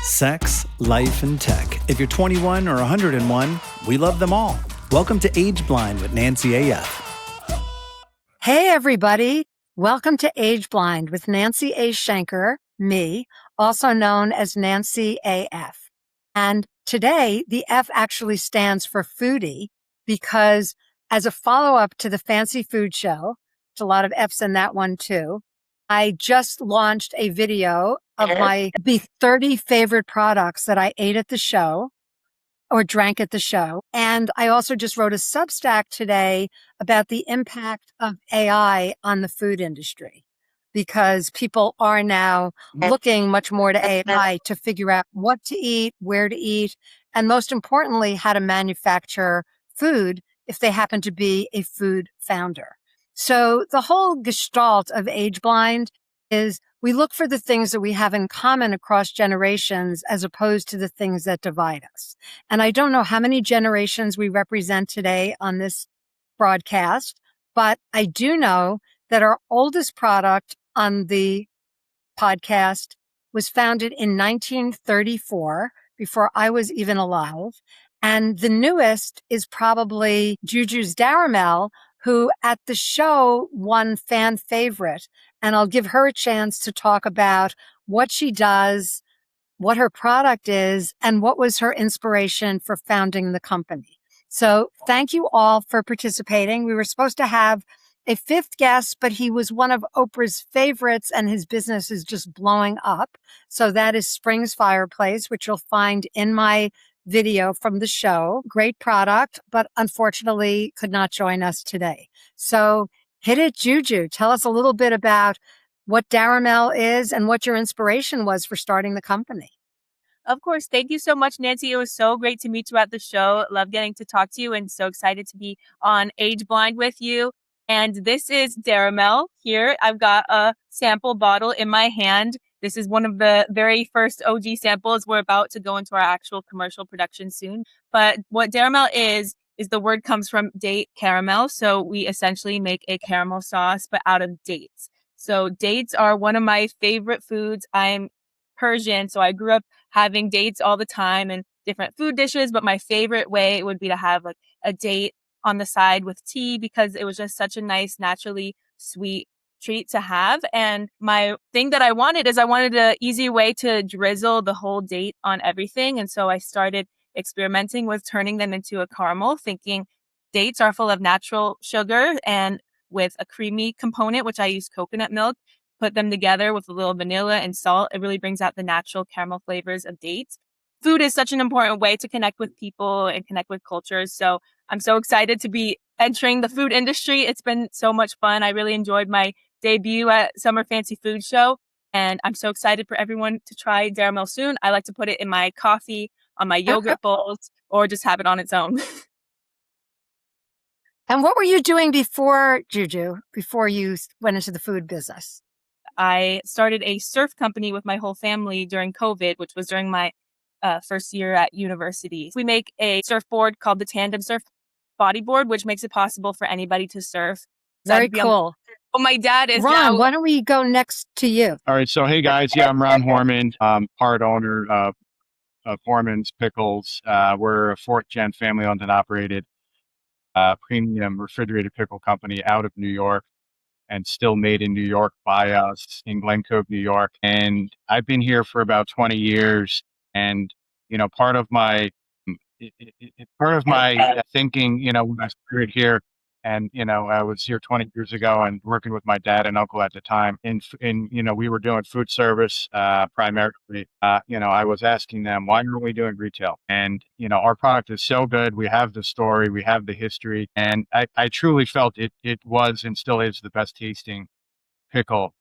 sex, life, and tech. If you're 21 or 101, we love them all. Welcome to Age Blind with Nancy AF. Hey, everybody. Welcome to Age Blind with Nancy A. Shenker, me, also known as Nancy AF. And today, the F actually stands for foodie because as a follow-up to the Fancy Food Show, there's a lot of F's in that one too, I just launched a video of my 30 favorite products that I ate at the show or drank at the show. And I also just wrote a Substack today about the impact of AI on the food industry, because people are now looking much more to AI to figure out what to eat, where to eat, and most importantly, how to manufacture food if they happen to be a food founder. So the whole gestalt of Age Blind is we look for the things that we have in common across generations as opposed to the things that divide us. And I don't know how many generations we represent today on this broadcast, but I do know that our oldest product on the podcast was founded in 1934, before I was even alive. And the newest is probably Juju's Daramel, who at the show won fan favorite. And I'll give her a chance to talk about what she does, what her product is, and what was her inspiration for founding the company. So thank you all for participating. We were supposed to have a fifth guest, but he was one of Oprah's favorites and his business is just blowing up. So that is Spring's Fireplace, which you'll find in my video from the show. Great product, but unfortunately could not join us today. So hit it, Juju. Tell us a little bit about what Daramel is and what your inspiration was for starting the company. Of course. Thank you so much, Nancy. It was so great to meet you at the show. Love getting to talk to you and so excited to be on Age Blind with you. And this is Daramel here. I've got a sample bottle in my hand. This is one of the very first OG samples. We're about to go into our actual commercial production soon. But what Daramel is the word comes from date caramel. So we essentially make a caramel sauce, but out of dates. So dates are one of my favorite foods. I'm Persian, so I grew up having dates all the time and different food dishes. But my favorite way would be to have like a date on the side with tea, because it was just such a nice, naturally sweet treat to have. And my thing that I wanted an easy way to drizzle the whole date on everything. And so I started experimenting with turning them into a caramel, thinking dates are full of natural sugar and with a creamy component, which I use coconut milk, put them together with a little vanilla and salt. It really brings out the natural caramel flavors of dates. Food is such an important way to connect with people and connect with cultures. So I'm so excited to be entering the food industry. It's been so much fun. I really enjoyed my debut at Summer Fancy Food Show. And I'm so excited for everyone to try Daramel soon. I like to put it in my coffee, on my yogurt bowls, or just have it on its own. And what were you doing before, Juju, before you went into the food business? I started a surf company with my whole family during COVID, which was during my first year at university. We make a surfboard called the Tandem Surf Bodyboard, which makes it possible for anybody to surf. Very cool. Oh, my dad is Ron, why don't we go next to you? All right. So, hey, guys. Yeah, I'm Ron Horman, part owner of Horman's Pickles. We're a fourth-gen family-owned and operated premium refrigerated pickle company out of New York, and still made in New York by us in Glen Cove, New York. And I've been here for about 20 years. And, part of my thinking, when I started here, and, I was here 20 years ago and working with my dad and uncle at the time. And we were doing food service primarily. I was asking them, why aren't we doing retail? And, our product is so good. We have the story, we have the history. And I truly felt it was and still is the best tasting pickle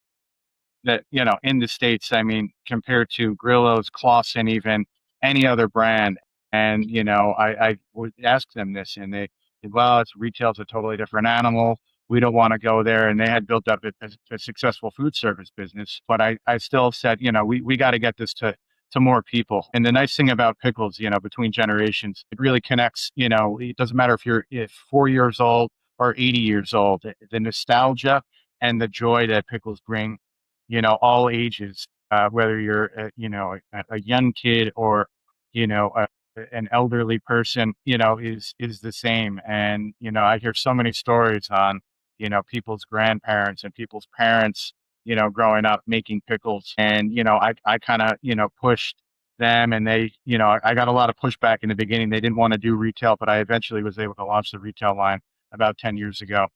that, in the States. I mean, compared to Grillo's, Clausen, even any other brand. And, I would ask them this, and they said, well, retail's a totally different animal. We don't want to go there. And they had built up a successful food service business. But I still said, we got to get this to more people. And the nice thing about pickles, between generations, it really connects. It doesn't matter if you're 4 years old or 80 years old. The nostalgia and the joy that pickles bring, all ages whether you're, a young kid or, an elderly person, is the same. And, I hear so many stories on, people's grandparents and people's parents, growing up making pickles. And, I kind of, pushed them, and they, I got a lot of pushback in the beginning. They didn't want to do retail, but I eventually was able to launch the retail line about 10 years ago,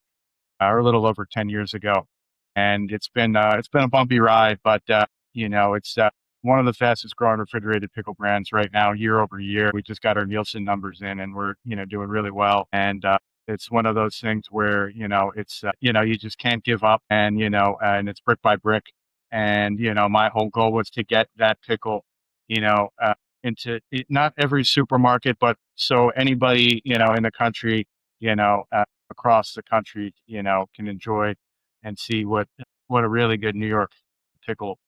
or a little over 10 years ago. And it's been a bumpy ride, but it's one of the fastest growing refrigerated pickle brands right now, year over year. We just got our Nielsen numbers in, and we're doing really well. And it's one of those things where it's you just can't give up, and and it's brick by brick. And my whole goal was to get that pickle, into not every supermarket, but so anybody in the country, across the country, can enjoy and see what a really good New York pickle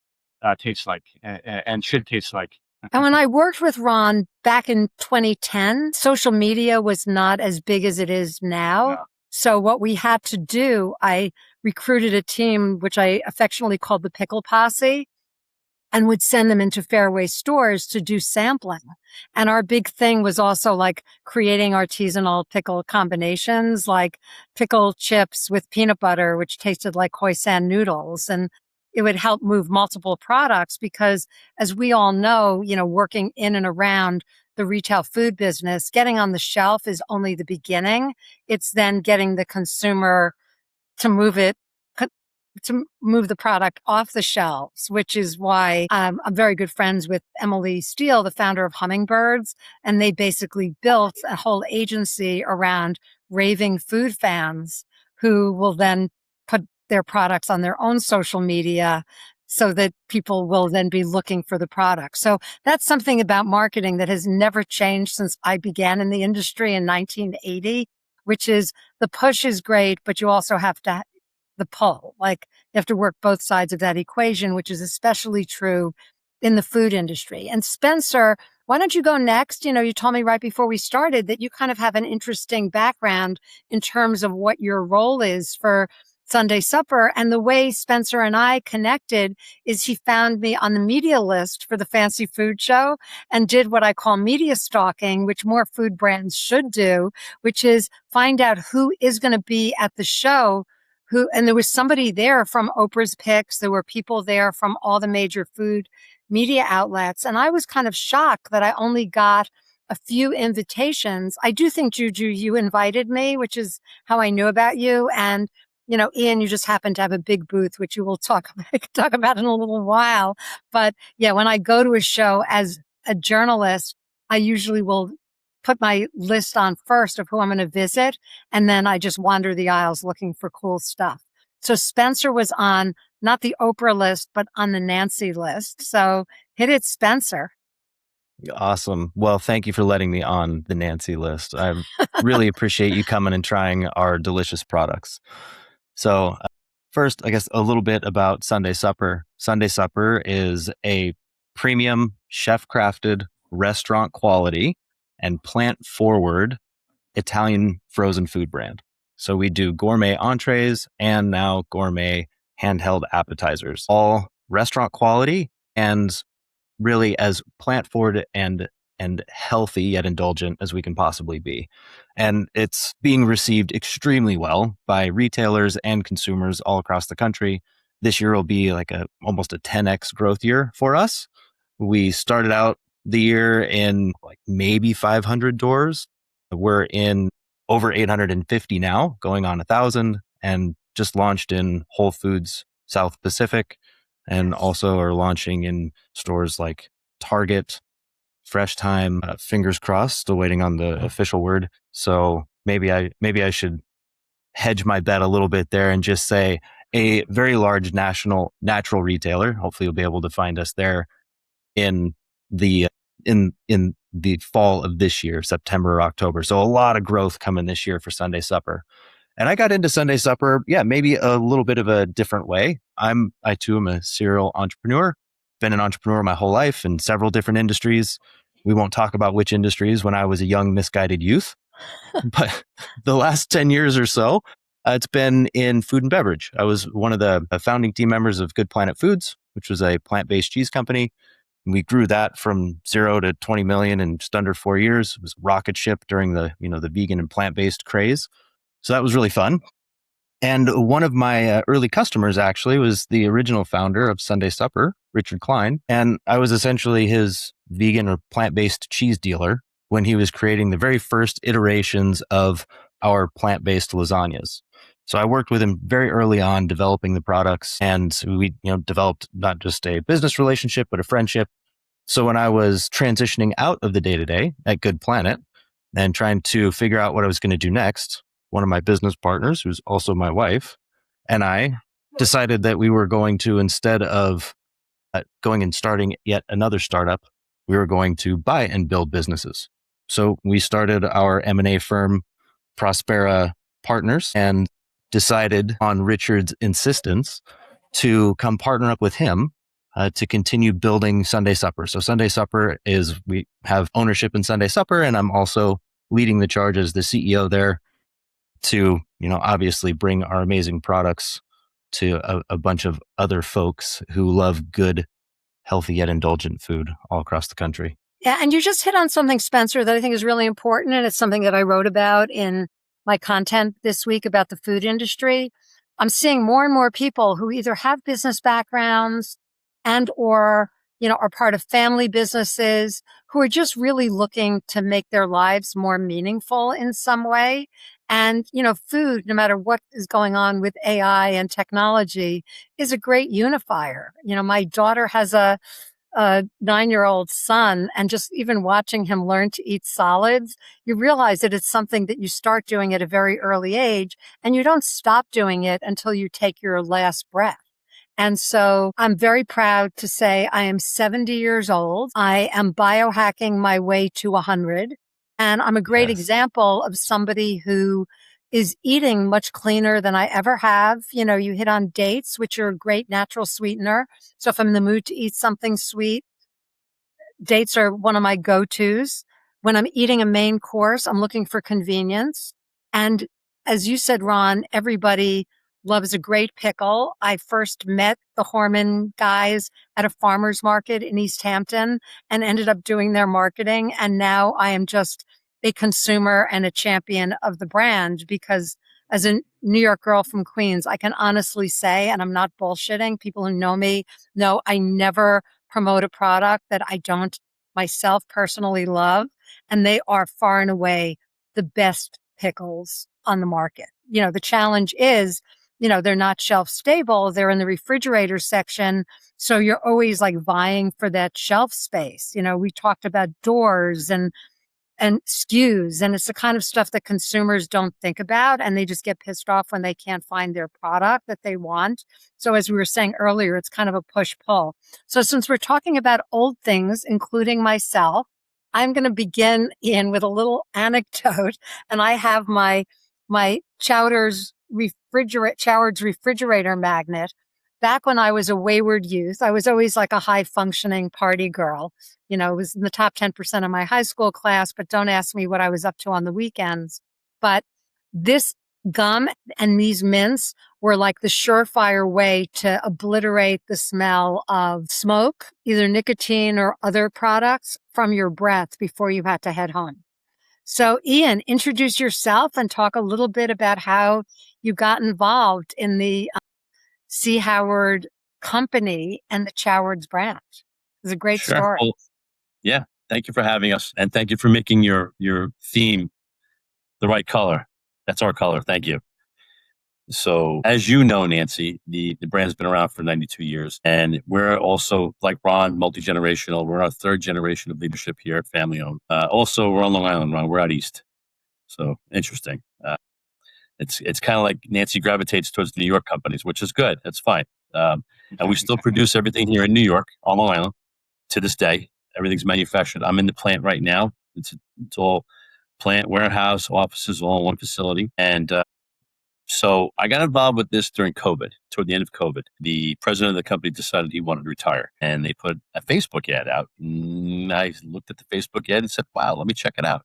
tastes like, and should taste like. And when I worked with Ron back in 2010, social media was not as big as it is now. No. So what we had to do, I recruited a team, which I affectionately called the Pickle Posse, and would send them into Fairway stores to do sampling. And our big thing was also like creating artisanal pickle combinations, like pickle chips with peanut butter, which tasted like hoisin noodles. And it would help move multiple products because, as we all know, working in and around the retail food business, getting on the shelf is only the beginning. It's then getting the consumer to move the product off the shelves, which is why I'm very good friends with Emily Steele, the founder of Hummingbirds. And they basically built a whole agency around raving food fans who will then put their products on their own social media so that people will then be looking for the product. So that's something about marketing that has never changed since I began in the industry in 1980, which is the push is great, but you also have to the pull. Like you have to work both sides of that equation, which is especially true in the food industry. And Spencer, why don't you go next? You told me right before we started that you kind of have an interesting background in terms of what your role is for Sunday Supper. And the way Spencer and I connected is he found me on the media list for the Fancy Food Show and did what I call media stalking, which more food brands should do, which is find out who is going to be at the show. And there was somebody there from Oprah's Picks. There were people there from all the major food media outlets. And I was kind of shocked that I only got a few invitations. I do think, Juju, you invited me, which is how I knew about you. And, Ian, you just happen to have a big booth, which you will talk about in a little while. But yeah, when I go to a show as a journalist, I usually will put my list on first of who I'm going to visit. And then I just wander the aisles looking for cool stuff. So Spencer was on not the Oprah list, but on the Nancy list. So hit it, Spencer. Awesome. Well, thank you for letting me on the Nancy list. I really appreciate you coming and trying our delicious products. So first, I guess a little bit about Sunday Supper. Sunday Supper is a premium chef-crafted restaurant quality and plant-forward Italian frozen food brand. So we do gourmet entrees and now gourmet handheld appetizers, all restaurant quality and really as plant-forward and healthy yet indulgent as we can possibly be. And it's being received extremely well by retailers and consumers all across the country. This year will be like almost a 10x growth year for us. We started out the year in like maybe 500 doors. We're in over 850 now, going on 1,000, and just launched in Whole Foods South Pacific, and also are launching in stores like Target, Fresh Time, fingers crossed, still waiting on the official word. So maybe I should hedge my bet a little bit there and just say a very large national natural retailer. Hopefully you'll be able to find us there in the fall of this year, September or October. So a lot of growth coming this year for Sunday Supper. And I got into Sunday Supper, maybe a little bit of a different way. I too am a serial entrepreneur, been an entrepreneur my whole life in several different industries. We won't talk about which industries when I was a young, misguided youth, but the last 10 years or so, it's been in food and beverage. I was one of the founding team members of Good Planet Foods, which was a plant-based cheese company. We grew that from 0 to 20 million in just under 4 years. It was a rocket ship during the vegan and plant-based craze. So that was really fun. And one of my early customers actually was the original founder of Sunday Supper, Richard Klein. And I was essentially his vegan or plant-based cheese dealer when he was creating the very first iterations of our plant-based lasagnas. So I worked with him very early on developing the products, and we developed not just a business relationship, but a friendship. So when I was transitioning out of the day-to-day at Good Planet and trying to figure out what I was going to do next, one of my business partners, who's also my wife, and I decided that we were going to, instead of going and starting yet another startup, we were going to buy and build businesses. So we started our M&A firm, Prospera Partners, and decided on Richard's insistence to come partner up with him to continue building Sunday Supper. So Sunday Supper we have ownership in Sunday Supper, and I'm also leading the charge as the CEO there to, obviously bring our amazing products to a bunch of other folks who love good, healthy yet indulgent food all across the country. Yeah, and you just hit on something, Spencer, that I think is really important, and it's something that I wrote about in my content this week about the food industry. I'm seeing more and more people who either have business backgrounds and or, are part of family businesses who are just really looking to make their lives more meaningful in some way. And, food, no matter what is going on with AI and technology, is a great unifier. My daughter has a 9-year-old son, and just even watching him learn to eat solids, you realize that it's something that you start doing at a very early age, and you don't stop doing it until you take your last breath. And so I'm very proud to say I am 70 years old. I am biohacking my way to 100. And I'm a great example of somebody who is eating much cleaner than I ever have. You hit on dates, which are a great natural sweetener. So if I'm in the mood to eat something sweet, dates are one of my go-tos. When I'm eating a main course, I'm looking for convenience. And as you said, Ron, everybody loves a great pickle. I first met the Horman guys at a farmer's market in East Hampton and ended up doing their marketing. And now I am just a consumer and a champion of the brand, because as a New York girl from Queens, I can honestly say, and I'm not bullshitting, people who know me know I never promote a product that I don't myself personally love. And they are far and away the best pickles on the market. The challenge is, they're not shelf stable. They're in the refrigerator section. So you're always like vying for that shelf space. We talked about doors and SKUs, and it's the kind of stuff that consumers don't think about, and they just get pissed off when they can't find their product that they want. So as we were saying earlier, it's kind of a push-pull. So since we're talking about old things, including myself, I'm going to begin with a little anecdote, and I have my Chowder's refrigerator magnet. Back when I was a wayward youth, I was always like a high-functioning party girl. I was in the top 10% of my high school class, but don't ask me what I was up to on the weekends. But this gum and these mints were like the surefire way to obliterate the smell of smoke, either nicotine or other products, from your breath before you had to head home. So, Ian, introduce yourself and talk a little bit about how you got involved in the C. Howard company and the Choward's brand. It's a great story. Well, yeah. Thank you for having us. And thank you for making your theme the right color. That's our color. Thank you. So as you know, Nancy, the brand's been around for 92 years. And we're also, like Ron, multi-generational. We're our third generation of leadership here, family owned. Also, we're on Long Island, Ron. We're out east. So interesting. It's kind of like Nancy gravitates towards New York companies, which is good. That's fine. And we still produce everything here in New York, on Long Island, to this day. Everything's manufactured. I'm in the plant right now. It's all plant, warehouse, offices, all in one facility. And so I got involved with this during COVID, toward the end of COVID. The president of the company decided he wanted to retire, and they put a Facebook ad out. And I looked at the Facebook ad and said, wow, let me check it out.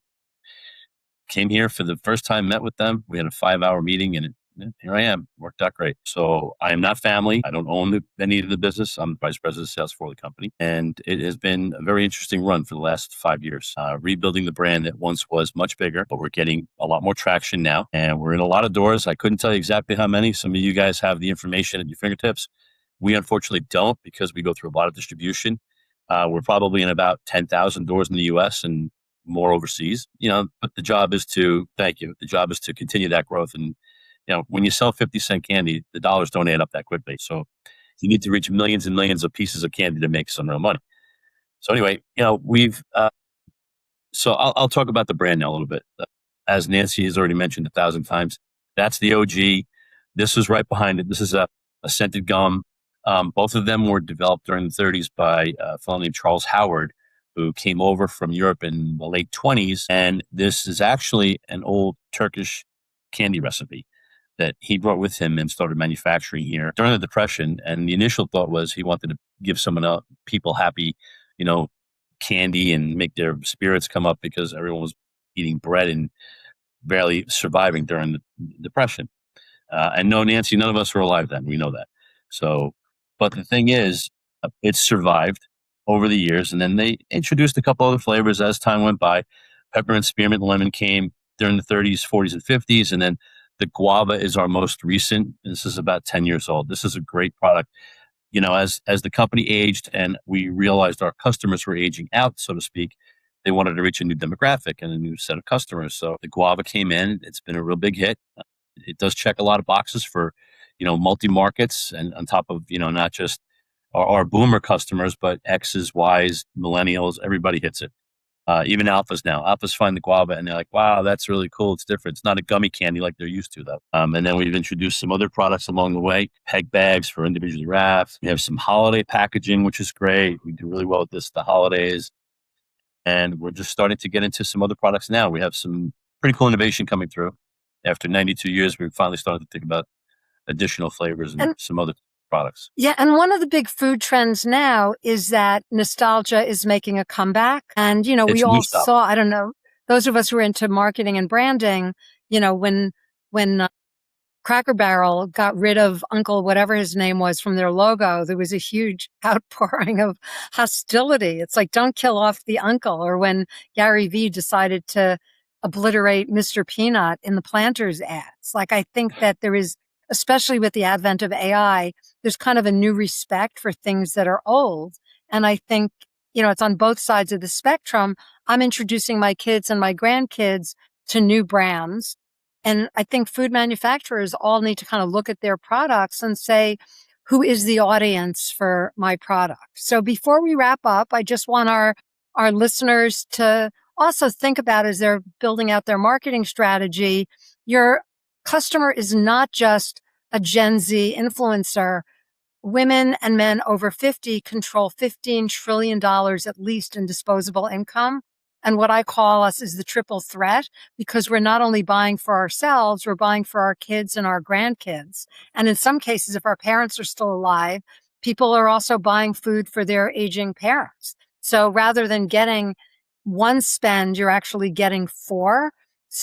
Came here for the first time, met with them. We had a 5-hour meeting, and here I am. Worked out great. So I am not family. I don't own any of the business. I'm the vice president of sales for the company. And it has been a very interesting run for the last 5 years, rebuilding the brand that once was much bigger, but we're getting a lot more traction now. And we're in a lot of doors. I couldn't tell you exactly how many. Some of you guys have the information at your fingertips. We unfortunately don't, because we go through a lot of distribution. We're probably in about 10,000 doors in the US and more overseas, but the job is to continue that growth. And, when you sell 50-cent candy, the dollars don't add up that quickly. So you need to reach millions and millions of pieces of candy to make some real money. So anyway, so I'll talk about the brand now a little bit. As Nancy has already mentioned 1,000 times, that's the OG. This is right behind it. This is a scented gum. Both of them were developed during the 30s by a fellow named Charles Howard, who came over from Europe in the late 20s. And this is actually an old Turkish candy recipe that he brought with him and started manufacturing here during the Depression. And the initial thought was he wanted to give people happy, candy and make their spirits come up, because everyone was eating bread and barely surviving during the Depression. And no, Nancy, none of us were alive then. We know that. So, but the thing is, it survived over the years. And then they introduced a couple other flavors as time went by. Peppermint, spearmint, lemon came during the 30s, 40s, and 50s. And then the guava is our most recent. This is about 10 years old. This is a great product. As the company aged and we realized our customers were aging out, so to speak, they wanted to reach a new demographic and a new set of customers. So the guava came in. It's been a real big hit. It does check a lot of boxes for, multi-markets, and on top of, not just our boomer customers, but X's, Y's, millennials, everybody hits it. Even alphas now. Alphas find the guava and they're like, wow, that's really cool. It's different. It's not a gummy candy like they're used to, though. And then we've introduced some other products along the way. Peg bags for individually wrapped. We have some holiday packaging, which is great. We do really well with this, the holidays. And we're just starting to get into some other products now. We have some pretty cool innovation coming through. After 92 years, we finally started to think about additional flavors and some other products. Yeah. And one of the big food trends now is that nostalgia is making a comeback. And, we all saw, I don't know, those of us who are into marketing and branding, when Cracker Barrel got rid of Uncle whatever his name was from their logo, there was a huge outpouring of hostility. It's like, don't kill off the uncle. Or when Gary Vee decided to obliterate Mr. Peanut in the Planters ads. Like, I think that there is, especially with the advent of AI, there's kind of a new respect for things that are old. And I think, it's on both sides of the spectrum. I'm introducing my kids and my grandkids to new brands. And I think food manufacturers all need to kind of look at their products and say, who is the audience for my product? So before we wrap up, I just want our listeners to also think about, as they're building out their marketing strategy, your customer is not just a Gen Z influencer. Women and men over 50 control $15 trillion at least in disposable income. And what I call us is the triple threat, because we're not only buying for ourselves, we're buying for our kids and our grandkids. And in some cases, if our parents are still alive, people are also buying food for their aging parents. So rather than getting one spend, you're actually getting four,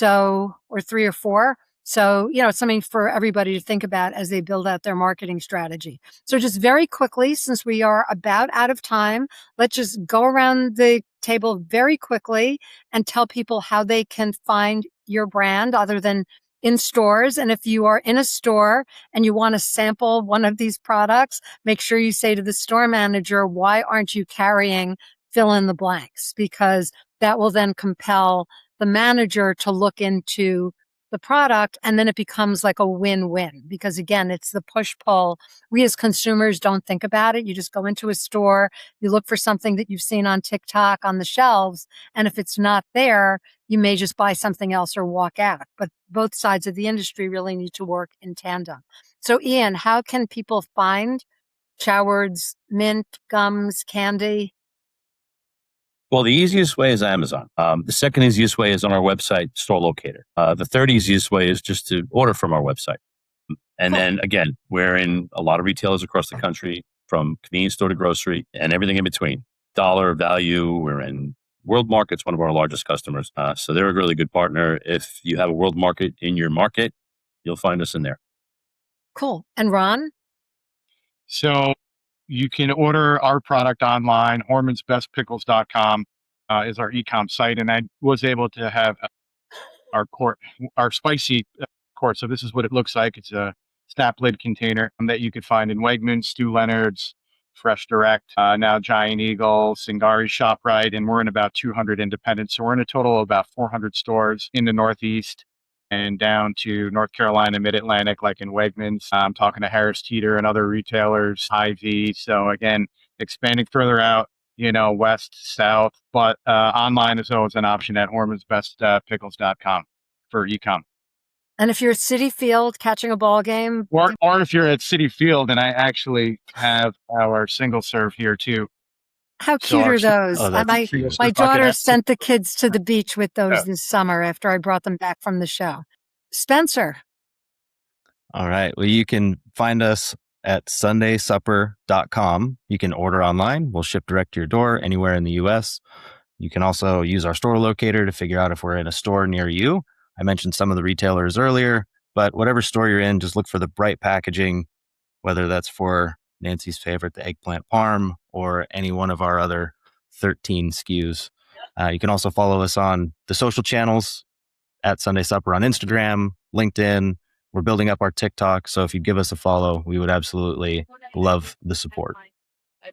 or three or four. So, it's something for everybody to think about as they build out their marketing strategy. So just very quickly, since we are about out of time, let's just go around the table very quickly and tell people how they can find your brand other than in stores. And if you are in a store and you want to sample one of these products, make sure you say to the store manager, why aren't you carrying fill in the blanks? Because that will then compel the manager to look into the product, and then it becomes like a win-win, because again, it's the push-pull. We as consumers don't think about it. You just go into a store, you look for something that you've seen on TikTok on the shelves, and if it's not there, you may just buy something else or walk out. But both sides of the industry really need to work in tandem. So Ian, how can people find Choward's mint, gums, candy? Well, the easiest way is Amazon. The second easiest way is on our website, Store Locator. The third easiest way is just to order from our website. And then again, we're in a lot of retailers across the country, from convenience store to grocery and everything in between. Dollar Value, we're in World Market's one of our largest customers. So they're a really good partner. If you have a World Market in your market, you'll find us in there. Cool. And Ron? So you can order our product online. HormansBestPickles.com is our e-com site. And I was able to have our our spicy quart. So this is what it looks like. It's a snap lid container that you could find in Wegmans, Stu Leonard's, Fresh Direct, now Giant Eagle, Singari, ShopRite, and we're in about 200 independents. So we're in a total of about 400 stores in the Northeast and down to North Carolina, Mid-Atlantic, like in Wegmans. I'm talking to Harris Teeter and other retailers, Hy-Vee. So again, expanding further out, west, south, but online is always an option at HormansBestPickles.com for e-com. And if you're at Citi Field catching a ball game, or if you're at Citi Field, and I actually have our single serve here too. How cute are those? My daughter sent the kids to the beach with those this summer after I brought them back from the show. Spencer. All right. Well, you can find us at sundaysupper.com. You can order online. We'll ship direct to your door anywhere in the U.S. You can also use our store locator to figure out if we're in a store near you. I mentioned some of the retailers earlier, but whatever store you're in, just look for the bright packaging, whether that's for Nancy's favorite, the eggplant parm, or any one of our other 13 SKUs. You can also follow us on the social channels at Sunday Supper on Instagram, LinkedIn. We're building up our TikTok. So if you give us a follow, we would absolutely love the support.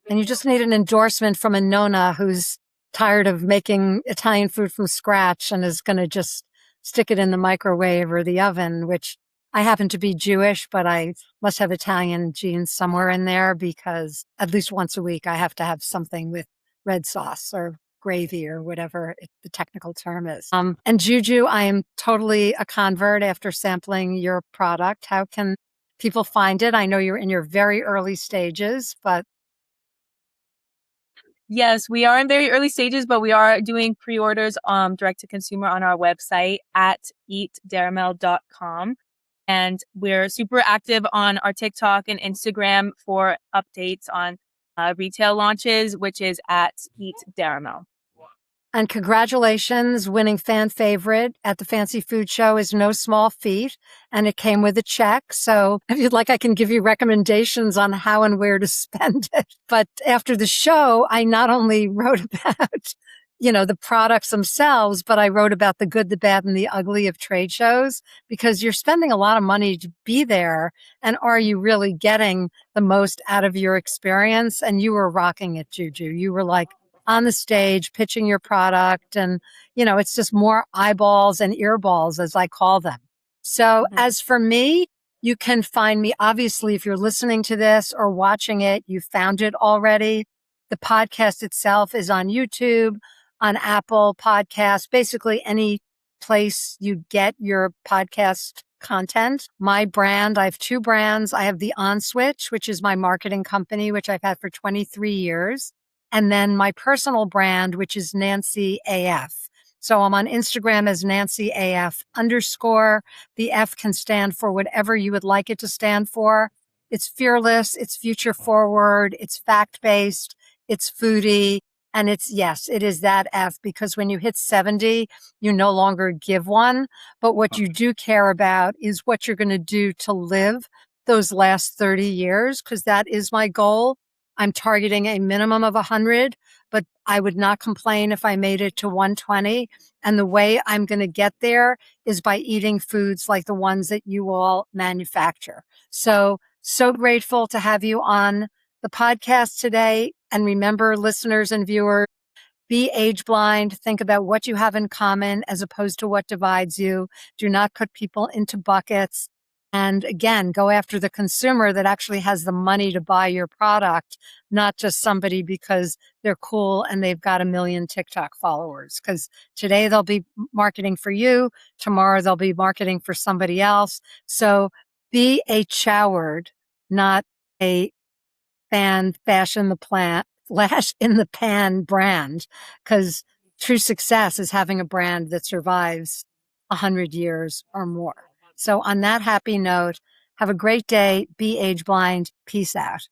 And you just need an endorsement from a Nona who's tired of making Italian food from scratch and is going to just stick it in the microwave or the oven, which I happen to be Jewish, but I must have Italian genes somewhere in there because at least once a week I have to have something with red sauce or gravy or whatever the technical term is. And Juju, I am totally a convert after sampling your product. How can people find it? I know you're in your very early stages, but Yes, we are in very early stages, but we are doing pre-orders direct to consumer on our website at eatderamel.com. And we're super active on our TikTok and Instagram for updates on retail launches, which is at eatderamel. And congratulations, winning fan favorite at the Fancy Food Show is no small feat, and it came with a check. So if you'd like, I can give you recommendations on how and where to spend it. But after the show, I not only wrote about, the products themselves, but I wrote about the good, the bad, and the ugly of trade shows, because you're spending a lot of money to be there. And are you really getting the most out of your experience? And you were rocking it, Juju. You were like, on the stage pitching your product, and it's just more eyeballs and earballs, as I call them. So as for me, you can find me, obviously, if you're listening to this or watching it, you found it already. The podcast itself is on YouTube, on Apple Podcasts, basically any place you get your podcast content. My brand, I have two brands. I have the On Switch, which is my marketing company, which I've had for 23 years. And then my personal brand, which is Nancy AF. So I'm on Instagram as Nancy AF _. The F can stand for whatever you would like it to stand for. It's fearless. It's future forward. It's fact-based. It's foodie. And it is that F, because when you hit 70, you no longer give one. But what you do care about is what you're going to do to live those last 30 years, because that is my goal. I'm targeting a minimum of 100, but I would not complain if I made it to 120. And the way I'm going to get there is by eating foods like the ones that you all manufacture. So grateful to have you on the podcast today. And remember, listeners and viewers, be age blind. Think about what you have in common as opposed to what divides you. Do not put people into buckets. And again, go after the consumer that actually has the money to buy your product, not just somebody because they're cool and they've got 1 million TikTok followers. Because today they'll be marketing for you. Tomorrow they'll be marketing for somebody else. So be a choward, not a flash in the pan brand. Because true success is having a brand that survives 100 years or more. So on that happy note, have a great day. Be age blind. Peace out.